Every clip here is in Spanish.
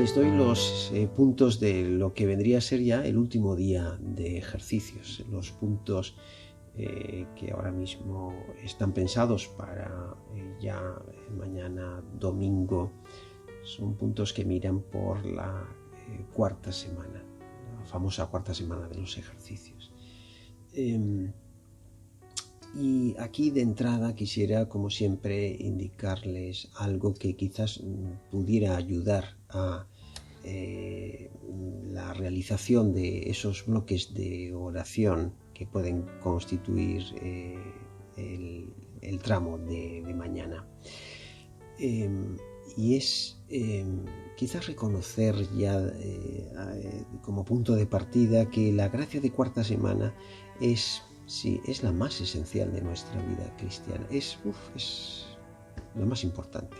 les doy los puntos de lo que vendría a ser ya el último día de ejercicios, los puntos que ahora mismo están pensados para ya mañana domingo. Son puntos que miran por la cuarta semana, la famosa cuarta semana de los ejercicios. Y aquí de entrada quisiera, como siempre, indicarles algo que quizás pudiera ayudar a la realización de esos bloques de oración que pueden constituir el tramo de mañana. Y es quizás reconocer ya como punto de partida que la gracia de cuarta semana es la más esencial de nuestra vida cristiana, es lo más importante.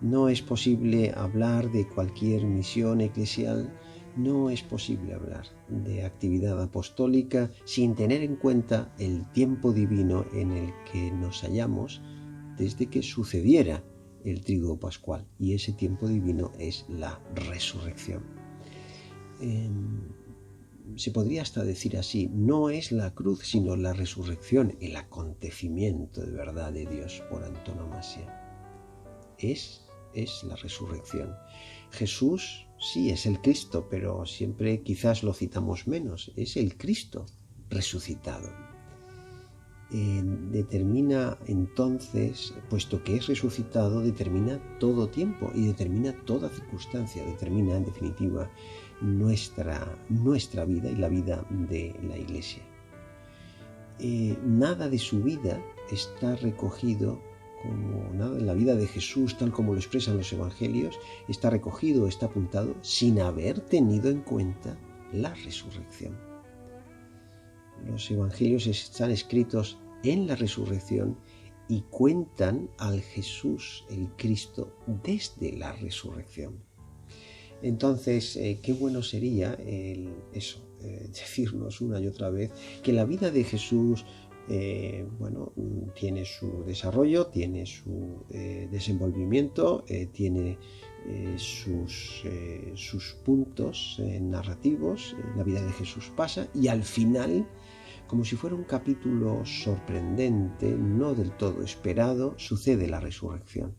No es posible hablar de cualquier misión eclesial, no es posible hablar de actividad apostólica sin tener en cuenta el tiempo divino en el que nos hallamos desde que sucediera el triduo pascual, y ese tiempo divino es la resurrección. Se podría hasta decir así, no es la cruz, sino la resurrección, el acontecimiento de verdad de Dios por antonomasia. Es la resurrección. Jesús sí es el Cristo, pero siempre quizás lo citamos menos. Es el Cristo resucitado. Determina entonces, puesto que es resucitado, determina todo tiempo y determina toda circunstancia, determina en definitiva nuestra vida y la vida de la Iglesia. Nada de su vida está recogido, como nada de la vida de Jesús, tal como lo expresan los evangelios, está recogido, está apuntado, sin haber tenido en cuenta la resurrección. Los evangelios están escritos en la resurrección y cuentan al Jesús, el Cristo, desde la resurrección. Entonces, qué bueno sería decirnos una y otra vez que la vida de Jesús tiene su desarrollo, tiene su desenvolvimiento, tiene sus puntos narrativos. La vida de Jesús pasa y al final, como si fuera un capítulo sorprendente, no del todo esperado, sucede la resurrección.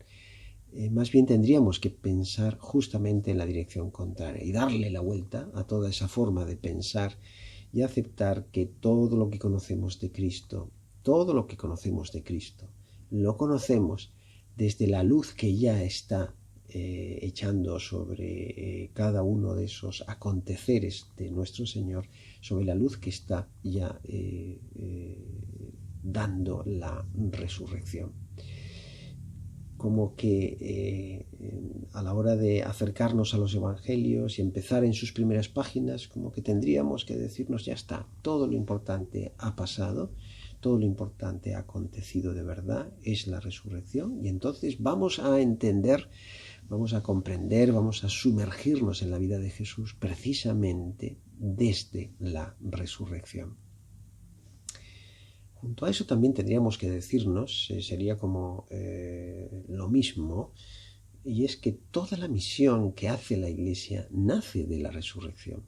Más bien tendríamos que pensar justamente en la dirección contraria y darle la vuelta a toda esa forma de pensar y aceptar que todo lo que conocemos de Cristo, lo conocemos desde la luz que ya está echando sobre cada uno de esos aconteceres de nuestro Señor, sobre la luz que está ya dando la resurrección. Como que a la hora de acercarnos a los evangelios y empezar en sus primeras páginas, como que tendríamos que decirnos, ya está, todo lo importante ha pasado, todo lo importante ha acontecido de verdad, es la resurrección, y entonces vamos a entender, vamos a comprender, vamos a sumergirnos en la vida de Jesús precisamente desde la resurrección. Junto a eso también tendríamos que decirnos, sería como lo mismo, y es que toda la misión que hace la Iglesia nace de la resurrección.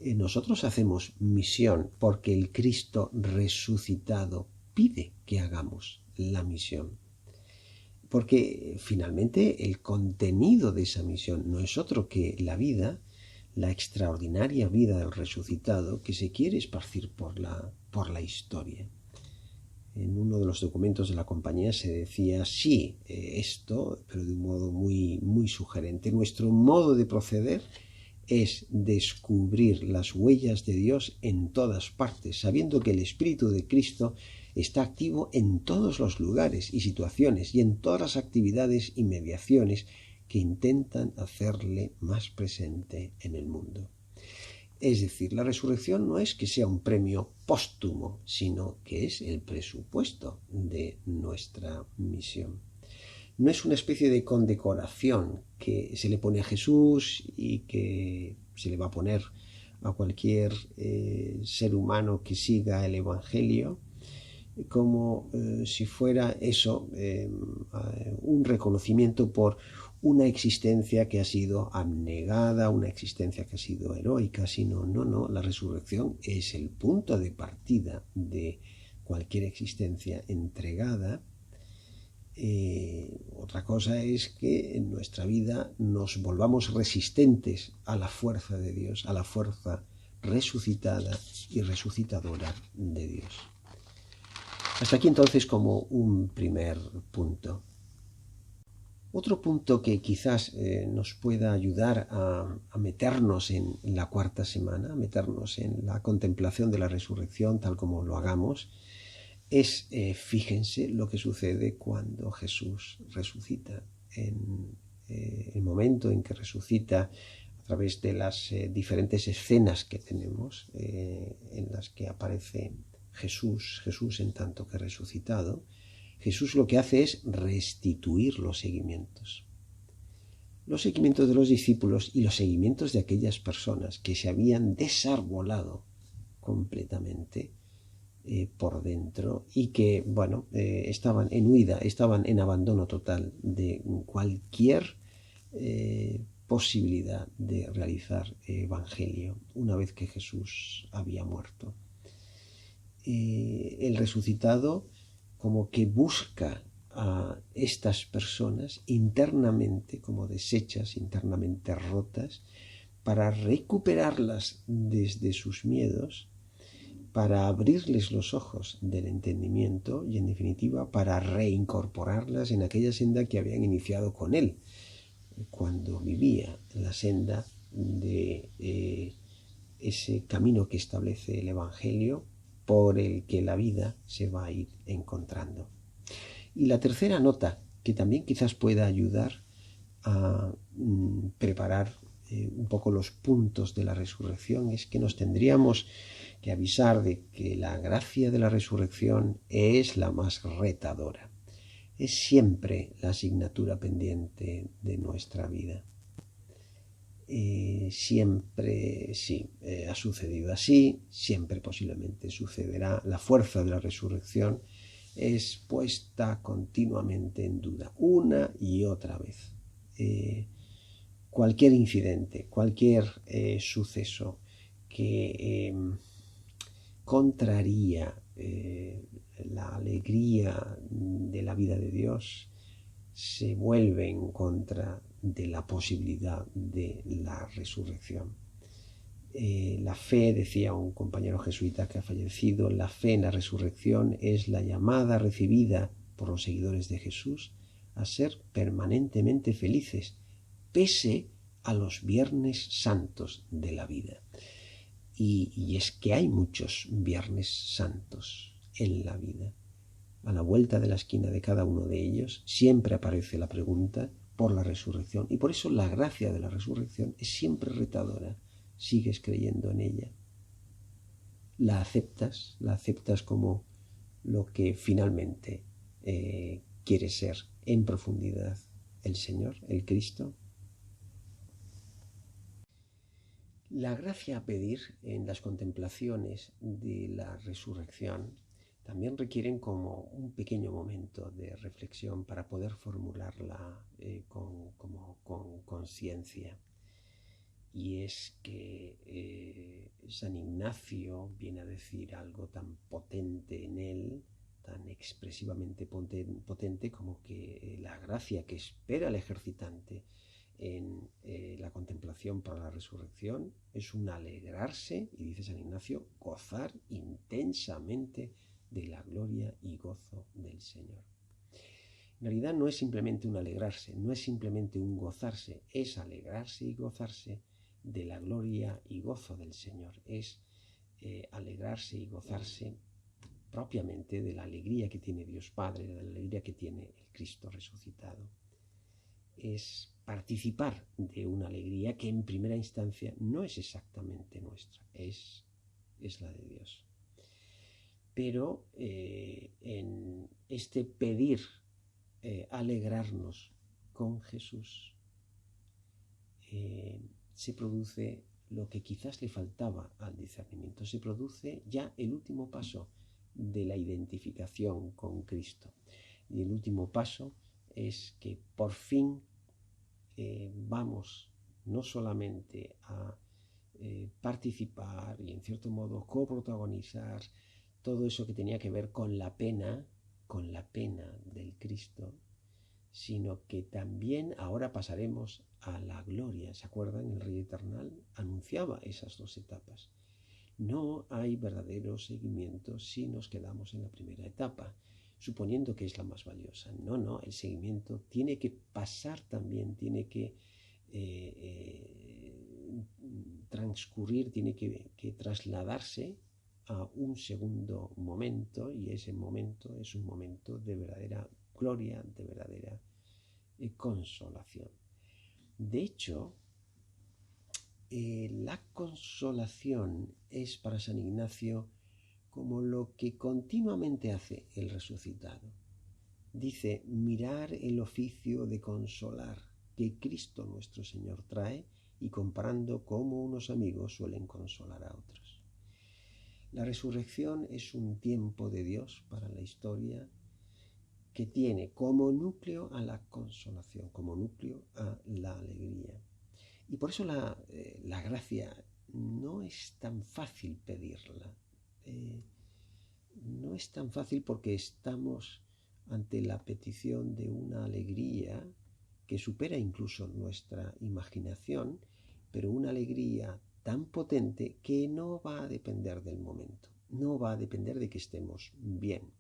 Nosotros hacemos misión porque el Cristo resucitado pide que hagamos la misión. Porque finalmente el contenido de esa misión no es otro que la vida, la extraordinaria vida del resucitado que se quiere esparcir por la historia. En uno de los documentos de la compañía se decía, sí, esto, pero de un modo muy, muy sugerente. Nuestro modo de proceder es descubrir las huellas de Dios en todas partes, sabiendo que el Espíritu de Cristo está activo en todos los lugares y situaciones y en todas las actividades y mediaciones que intentan hacerle más presente en el mundo. Es decir, la resurrección no es que sea un premio póstumo, sino que es el presupuesto de nuestra misión. No es una especie de condecoración que se le pone a Jesús y que se le va a poner a cualquier ser humano que siga el Evangelio, como si fuera eso, un reconocimiento por una existencia que ha sido abnegada, una existencia que ha sido heroica, sino, no, la resurrección es el punto de partida de cualquier existencia entregada. Otra cosa es que en nuestra vida nos volvamos resistentes a la fuerza de Dios, a la fuerza resucitada y resucitadora de Dios. Hasta aquí entonces como un primer punto. Otro punto que quizás nos pueda ayudar a meternos en la cuarta semana, a meternos en la contemplación de la resurrección tal como lo hagamos, es, fíjense lo que sucede cuando Jesús resucita. En el momento en que resucita, a través de las diferentes escenas que tenemos, en las que aparece Jesús en tanto que resucitado, Jesús lo que hace es restituir los seguimientos. Los seguimientos de los discípulos y los seguimientos de aquellas personas que se habían desarbolado completamente por dentro y que, estaban en huida, estaban en abandono total de cualquier posibilidad de realizar evangelio una vez que Jesús había muerto. El resucitado como que busca a estas personas internamente como deshechas, internamente rotas, para recuperarlas desde sus miedos, para abrirles los ojos del entendimiento y en definitiva para reincorporarlas en aquella senda que habían iniciado con él cuando vivía la senda de ese camino que establece el Evangelio por el que la vida se va a ir encontrando. Y la tercera nota, que también quizás pueda ayudar a preparar un poco los puntos de la resurrección, es que nos tendríamos que avisar de que la gracia de la resurrección es la más retadora. Es siempre la asignatura pendiente de nuestra vida. Siempre ha sucedido así, siempre posiblemente sucederá. La fuerza de la resurrección es puesta continuamente en duda, una y otra vez. Cualquier incidente, cualquier suceso que contraría la alegría de la vida de Dios se vuelve en contra de la posibilidad de la resurrección. La fe, decía un compañero jesuita que ha fallecido, la fe en la resurrección es la llamada recibida por los seguidores de Jesús a ser permanentemente felices, pese a los viernes santos de la vida. Y es que hay muchos viernes santos en la vida. A la vuelta de la esquina de cada uno de ellos siempre aparece la pregunta por la resurrección. Y por eso la gracia de la resurrección es siempre retadora. ¿Sigues creyendo en ella? ¿La aceptas como lo que finalmente quiere ser en profundidad el Señor, el Cristo? La gracia a pedir en las contemplaciones de la resurrección también requieren como un pequeño momento de reflexión para poder formularla con conciencia. Y es que San Ignacio viene a decir algo tan potente en él, tan expresivamente potente como que la gracia que espera el ejercitante en la contemplación para la resurrección es un alegrarse, y dice San Ignacio, gozar intensamente de la gloria y gozo del Señor. En realidad no es simplemente un alegrarse, no es simplemente un gozarse, es alegrarse y gozarse de la gloria y gozo del Señor, es alegrarse y gozarse propiamente de la alegría que tiene Dios Padre, de la alegría que tiene el Cristo resucitado. Es participar de una alegría que en primera instancia no es exactamente nuestra, es la de Dios. Pero en este pedir alegrarnos con Jesús, se produce lo que quizás le faltaba al discernimiento, se produce ya el último paso de la identificación con Cristo. Y el último paso es que por fin vamos no solamente a participar y en cierto modo coprotagonizar todo eso que tenía que ver con la pena del Cristo, sino que también ahora pasaremos a la gloria. ¿Se acuerdan? El Rey Eternal anunciaba esas dos etapas. No hay verdadero seguimiento si nos quedamos en la primera etapa, suponiendo que es la más valiosa. No, el seguimiento tiene que pasar también, tiene que transcurrir, tiene que trasladarse a un segundo momento, y ese momento es un momento de verdadera gloria, de verdadera consolación. De hecho, la consolación es para San Ignacio como lo que continuamente hace el resucitado. Dice: mirar el oficio de consolar que Cristo nuestro Señor trae, y comparando cómo unos amigos suelen consolar a otros. La resurrección es un tiempo de Dios para la historia que tiene como núcleo a la consolación, como núcleo a la alegría. Y por eso la gracia no es tan fácil pedirla. No es tan fácil porque estamos ante la petición de una alegría que supera incluso nuestra imaginación, pero una alegría tan potente que no va a depender del momento, no va a depender de que estemos bien.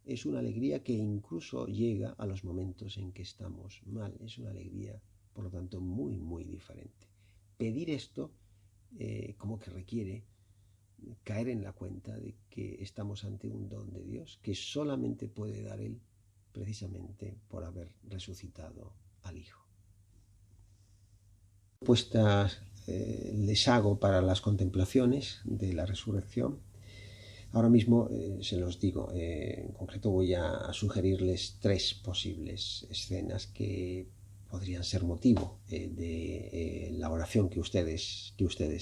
Es una alegría que incluso llega a los momentos en que estamos mal. Es una alegría, por lo tanto, muy, muy diferente. Pedir esto como que requiere caer en la cuenta de que estamos ante un don de Dios que solamente puede dar Él, precisamente por haber resucitado al Hijo. Propuestas les hago para las contemplaciones de la resurrección. Ahora mismo se los digo, en concreto voy a sugerirles 3 posibles escenas que podrían ser motivo de la oración que ustedes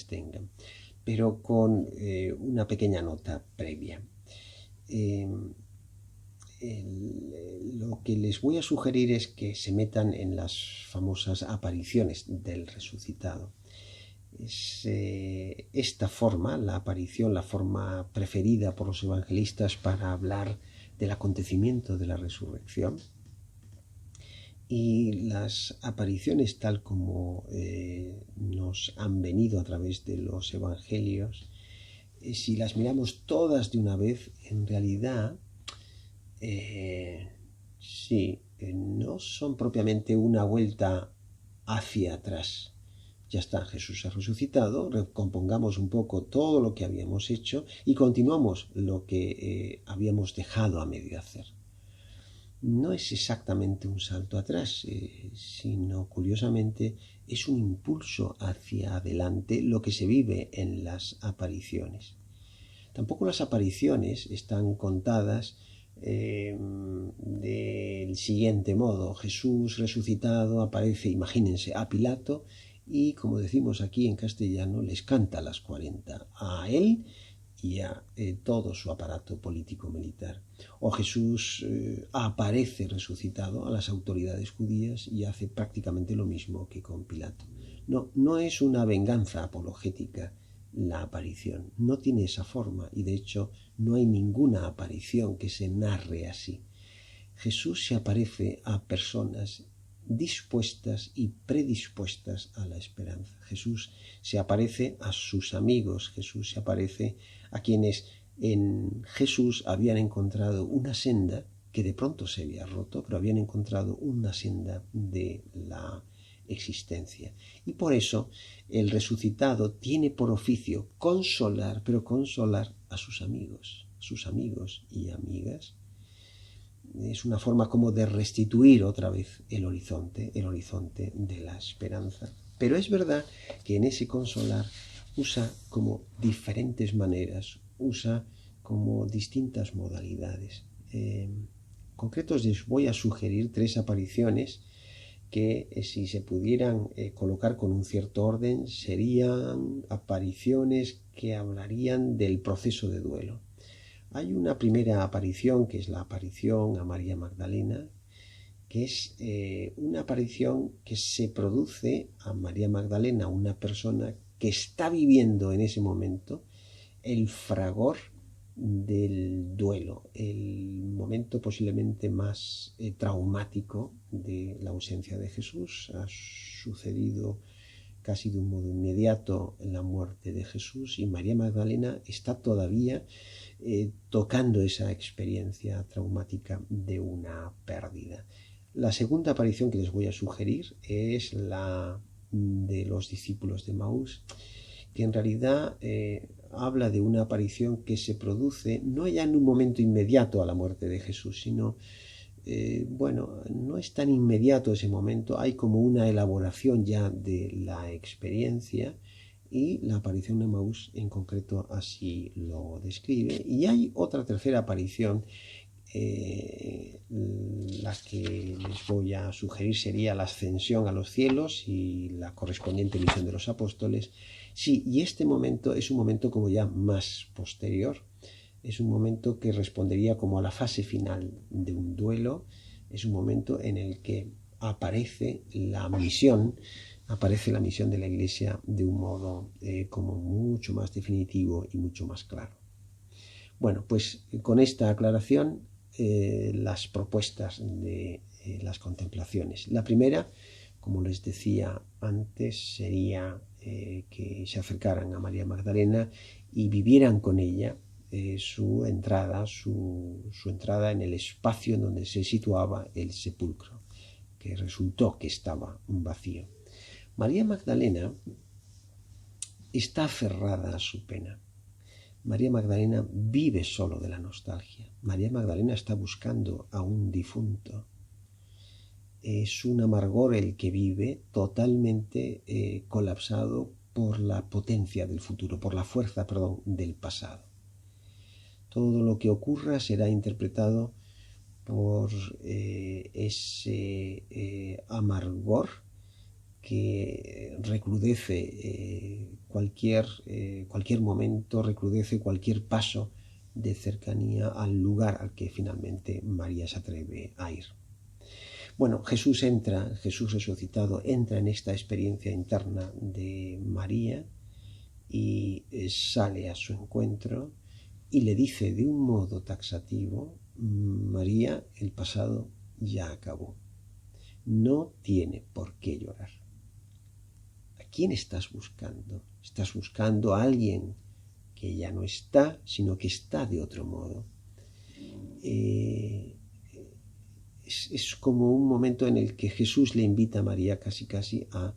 tengan, pero con una pequeña nota previa. Lo que les voy a sugerir es que se metan en las famosas apariciones del resucitado. Es esta forma, la aparición, la forma preferida por los evangelistas para hablar del acontecimiento de la resurrección. Y las apariciones tal como nos han venido a través de los evangelios, si las miramos todas de una vez, en realidad no son propiamente una vuelta hacia atrás. Ya está, Jesús ha resucitado, recompongamos un poco todo lo que habíamos hecho y continuamos lo que habíamos dejado a medio hacer. No es exactamente un salto atrás, sino curiosamente es un impulso hacia adelante lo que se vive en las apariciones. Tampoco las apariciones están contadas del siguiente modo. Jesús resucitado aparece, imagínense, a Pilato y, como decimos aquí en castellano, les canta las 40 a él y a todo su aparato político-militar. O Jesús aparece resucitado a las autoridades judías y hace prácticamente lo mismo que con Pilato. No es una venganza apologética la aparición, no tiene esa forma y de hecho no hay ninguna aparición que se narre así. Jesús se aparece a personas dispuestas y predispuestas a la esperanza. Jesús se aparece a sus amigos, Jesús se aparece a quienes en Jesús habían encontrado una senda que de pronto se había roto, pero habían encontrado una senda de la existencia. Y por eso el resucitado tiene por oficio consolar, pero consolar a sus amigos y amigas. Es una forma como de restituir otra vez el horizonte de la esperanza. Pero es verdad que en ese consolar usa como diferentes maneras, usa como distintas modalidades. Concretos les voy a sugerir 3 apariciones que si se pudieran colocar con un cierto orden serían apariciones que hablarían del proceso de duelo. Hay una primera aparición que es la aparición a María Magdalena que es una aparición que se produce a María Magdalena, una persona que está viviendo en ese momento el fragor del duelo, el momento posiblemente más traumático de la ausencia de Jesús. Ha sucedido casi de un modo inmediato la muerte de Jesús y María Magdalena está todavía tocando esa experiencia traumática de una pérdida. La segunda aparición que les voy a sugerir es la de los discípulos de Emaús, que en realidad habla de una aparición que se produce no ya en un momento inmediato a la muerte de Jesús, sino, no es tan inmediato ese momento, hay como una elaboración ya de la experiencia y la aparición de Emaús en concreto así lo describe. Y hay otra tercera aparición, la que les voy a sugerir sería la ascensión a los cielos y la correspondiente misión de los apóstoles. Sí, y este momento es un momento como ya más posterior, es un momento que respondería como a la fase final de un duelo, es un momento en el que aparece la misión de la Iglesia de un modo como mucho más definitivo y mucho más claro. Bueno, pues con esta aclaración, las propuestas de las contemplaciones. La primera, como les decía antes, sería que se acercaran a María Magdalena y vivieran con ella su entrada en el espacio en donde se situaba el sepulcro, que resultó que estaba vacío. María Magdalena está aferrada a su pena. María Magdalena vive solo de la nostalgia. María Magdalena está buscando a un difunto. Es un amargor el que vive totalmente colapsado por la potencia del futuro, por la fuerza, del pasado. Todo lo que ocurra será interpretado por ese amargor que recrudece cualquier momento, recrudece cualquier paso de cercanía al lugar al que finalmente María se atreve a ir. Bueno, Jesús resucitado entra en esta experiencia interna de María y sale a su encuentro y le dice de un modo taxativo: María, el pasado ya acabó, no tiene por qué llorar. ¿A quién estás buscando? Estás buscando a alguien que ya no está, sino que está de otro modo. Es como un momento en el que Jesús le invita a María casi a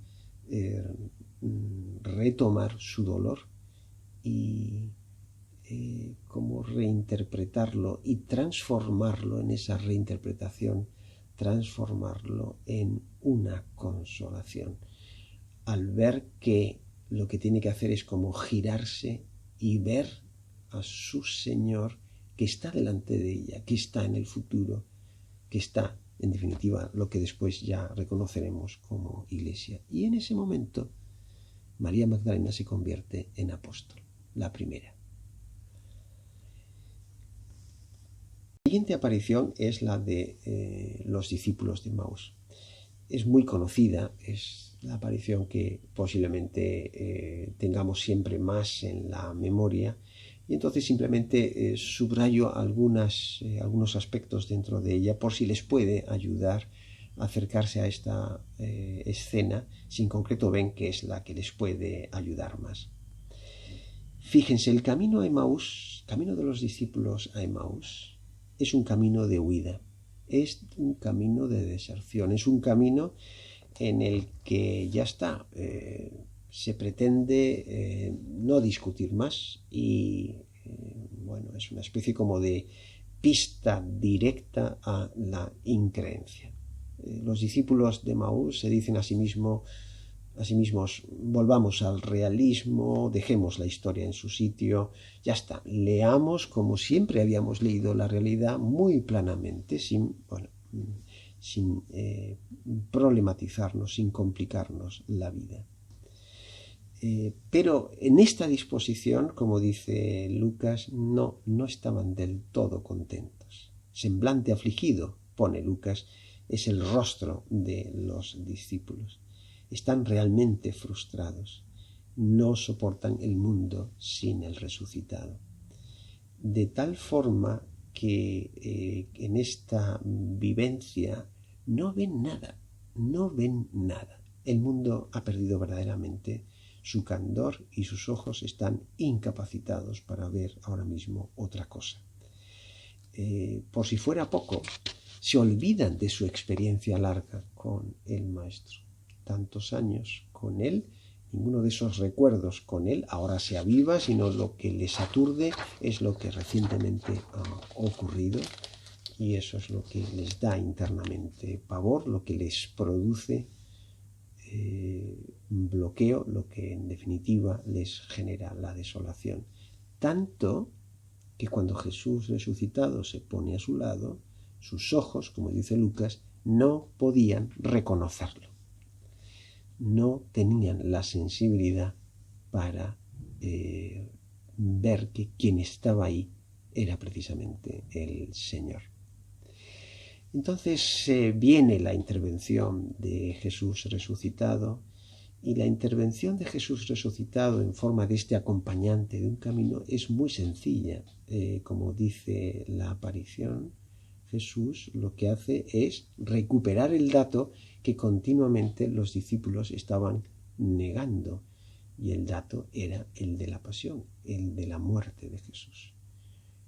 retomar su dolor y como reinterpretarlo y transformarlo en esa reinterpretación, transformarlo en una consolación, al ver que lo que tiene que hacer es como girarse y ver a su Señor que está delante de ella, que está en el futuro, que está, en definitiva, lo que después ya reconoceremos como Iglesia. Y en ese momento, María Magdalena se convierte en apóstol, la primera. La siguiente aparición es la de los discípulos de Emaús. Es muy conocida, es la aparición que posiblemente tengamos siempre más en la memoria, y entonces simplemente subrayo algunos aspectos dentro de ella por si les puede ayudar a acercarse a esta escena, si en concreto ven que es la que les puede ayudar más. Fíjense, el camino a Emaús, camino de los discípulos a Emaús, es un camino de huida, es un camino de deserción, es un camino en el que ya está, se pretende no discutir más y es una especie como de pista directa a la increencia. Los discípulos de Emaús se dicen a sí mismos: volvamos al realismo, dejemos la historia en su sitio, ya está, leamos como siempre habíamos leído la realidad muy planamente, sin problematizarnos, sin complicarnos la vida. Pero en esta disposición, como dice Lucas, no estaban del todo contentos. Semblante afligido, pone Lucas, es el rostro de los discípulos. Están realmente frustrados. No soportan el mundo sin el resucitado. De tal forma que en esta vivencia no ven nada. El mundo ha perdido verdaderamente su candor y sus ojos están incapacitados para ver ahora mismo otra cosa. Por si fuera poco, se olvidan de su experiencia larga con el Maestro. Tantos años con él, ninguno de esos recuerdos con él ahora se aviva, sino lo que les aturde es lo que recientemente ha ocurrido, y eso es lo que les da internamente pavor, lo que les produce bloqueo, lo que en definitiva les genera la desolación. Tanto que cuando Jesús resucitado se pone a su lado, sus ojos, como dice Lucas, no podían reconocerlo. No tenían la sensibilidad para ver que quien estaba ahí era precisamente el Señor. Entonces viene la intervención de Jesús resucitado, y la intervención de Jesús resucitado en forma de este acompañante de un camino es muy sencilla. Como dice la aparición, Jesús lo que hace es recuperar el dato que continuamente los discípulos estaban negando, y el dato era el de la pasión, el de la muerte de Jesús.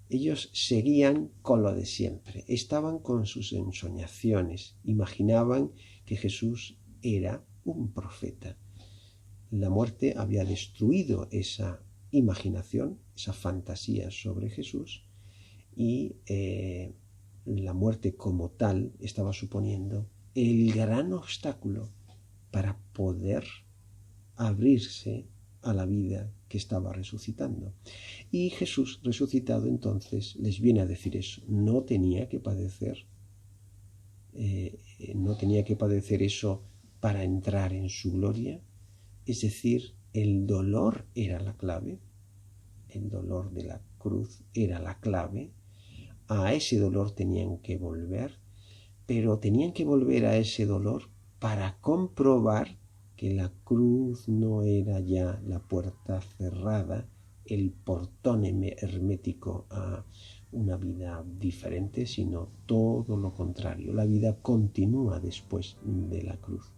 Ellos seguían con lo de siempre, estaban con sus ensoñaciones, imaginaban que Jesús era un profeta. La muerte había destruido esa imaginación, esa fantasía sobre Jesús, y la muerte como tal estaba suponiendo el gran obstáculo para poder abrirse a la vida que estaba resucitando. Y Jesús resucitado entonces les viene a decir eso. No tenía que padecer eso para entrar en su gloria. Es decir, el dolor era la clave, el dolor de la cruz era la clave. A ese dolor tenían que volver, pero tenían que volver a ese dolor para comprobar que la cruz no era ya la puerta cerrada, el portón hermético a una vida diferente, sino todo lo contrario. La vida continúa después de la cruz.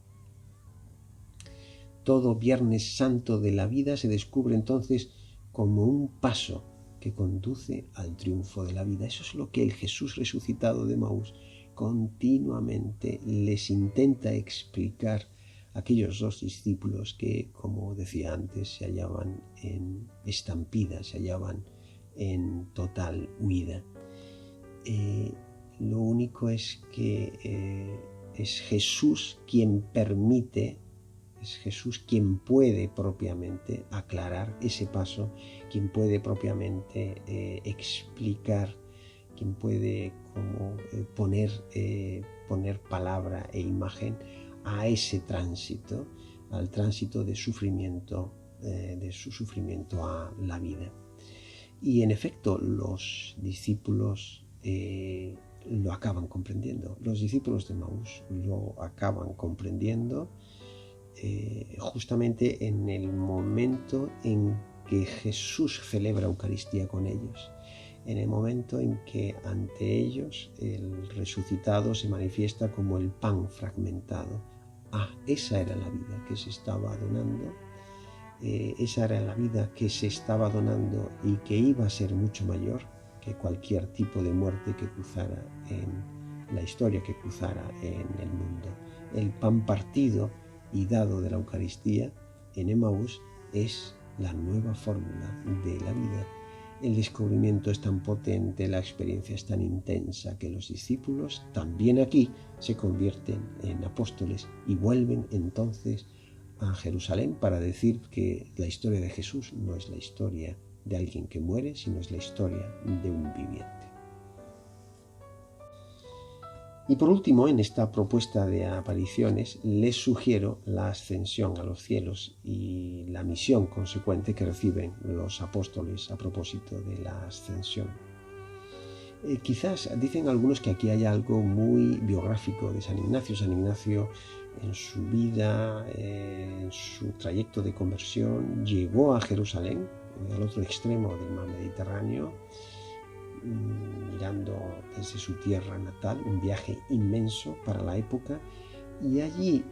Todo Viernes Santo de la vida se descubre entonces como un paso que conduce al triunfo de la vida. Eso es lo que el Jesús resucitado de Emaús continuamente les intenta explicar a aquellos dos discípulos que, como decía antes, se hallaban en estampida, se hallaban en total huida. Lo único es que es Jesús quien permite, es Jesús quien puede propiamente aclarar ese paso, quien puede propiamente explicar, quien puede poner palabra e imagen a ese tránsito, al tránsito de sufrimiento, de su sufrimiento a la vida. Y en efecto, los discípulos lo acaban comprendiendo. Los discípulos de Emaús lo acaban comprendiendo justamente en el momento en que Jesús celebra Eucaristía con ellos, en el momento en que ante ellos el resucitado se manifiesta como el pan fragmentado. Esa era la vida que se estaba donando, esa era la vida que se estaba donando y que iba a ser mucho mayor que cualquier tipo de muerte que cruzara en la historia, que cruzara en el mundo. El pan partido y dado de la Eucaristía en Emaús es la nueva fórmula de la vida. El descubrimiento es tan potente, la experiencia es tan intensa, que los discípulos también aquí se convierten en apóstoles y vuelven entonces a Jerusalén para decir que la historia de Jesús no es la historia de alguien que muere, sino es la historia de un viviente. Y por último, en esta propuesta de apariciones, les sugiero la ascensión a los cielos y la misión consecuente que reciben los apóstoles a propósito de la ascensión. Quizás dicen algunos que aquí hay algo muy biográfico de San Ignacio. San Ignacio en su vida, en su trayecto de conversión, llegó a Jerusalén, al otro extremo del mar Mediterráneo, mirando desde su tierra natal, un viaje inmenso para la época, y allí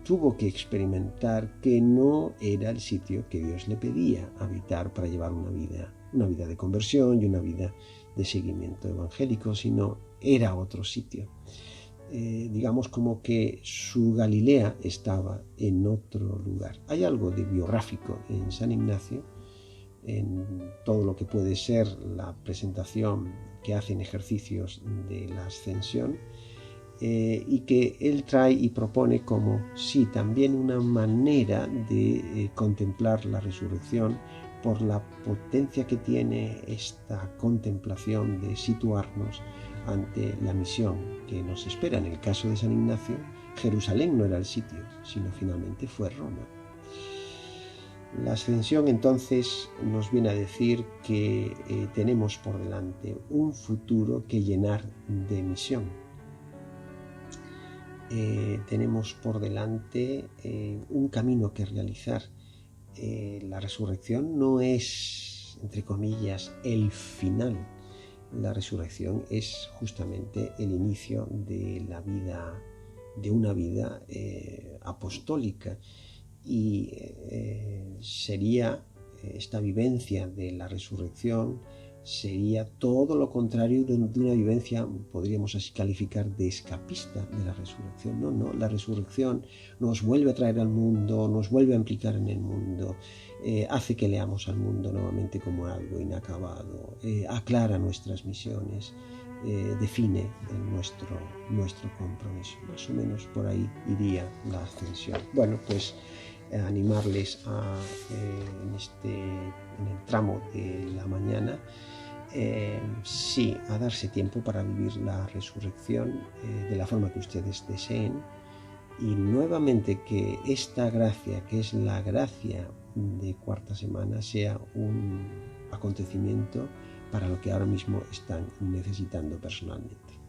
tuvo que experimentar que no era el sitio que Dios le pedía habitar para llevar una vida de conversión y una vida de seguimiento evangélico, sino era otro sitio. Digamos como que su Galilea estaba en otro lugar. Hay algo de biográfico en San Ignacio, en todo lo que puede ser la presentación que hace en ejercicios de la ascensión, y que él trae y propone como sí, también una manera de contemplar la resurrección por la potencia que tiene esta contemplación de situarnos ante la misión que nos espera. En el caso de San Ignacio, Jerusalén no era el sitio, sino finalmente fue Roma. La ascensión entonces nos viene a decir que tenemos por delante un futuro que llenar de misión. Tenemos por delante un camino que realizar. La resurrección no es, entre comillas, el final. La resurrección es justamente el inicio de la vida, de una vida apostólica, y sería esta vivencia de la resurrección sería todo lo contrario de una vivencia, podríamos así calificar, de escapista de la resurrección. No, la resurrección nos vuelve a traer al mundo, nos vuelve a implicar en el mundo, hace que leamos al mundo nuevamente como algo inacabado, aclara nuestras misiones, define nuestro compromiso. Más o menos por ahí iría la ascensión. Bueno, pues animarles en el tramo de la mañana, sí, a darse tiempo para vivir la resurrección de la forma que ustedes deseen, y nuevamente que esta gracia, que es la gracia de cuarta semana, sea un acontecimiento para lo que ahora mismo están necesitando personalmente.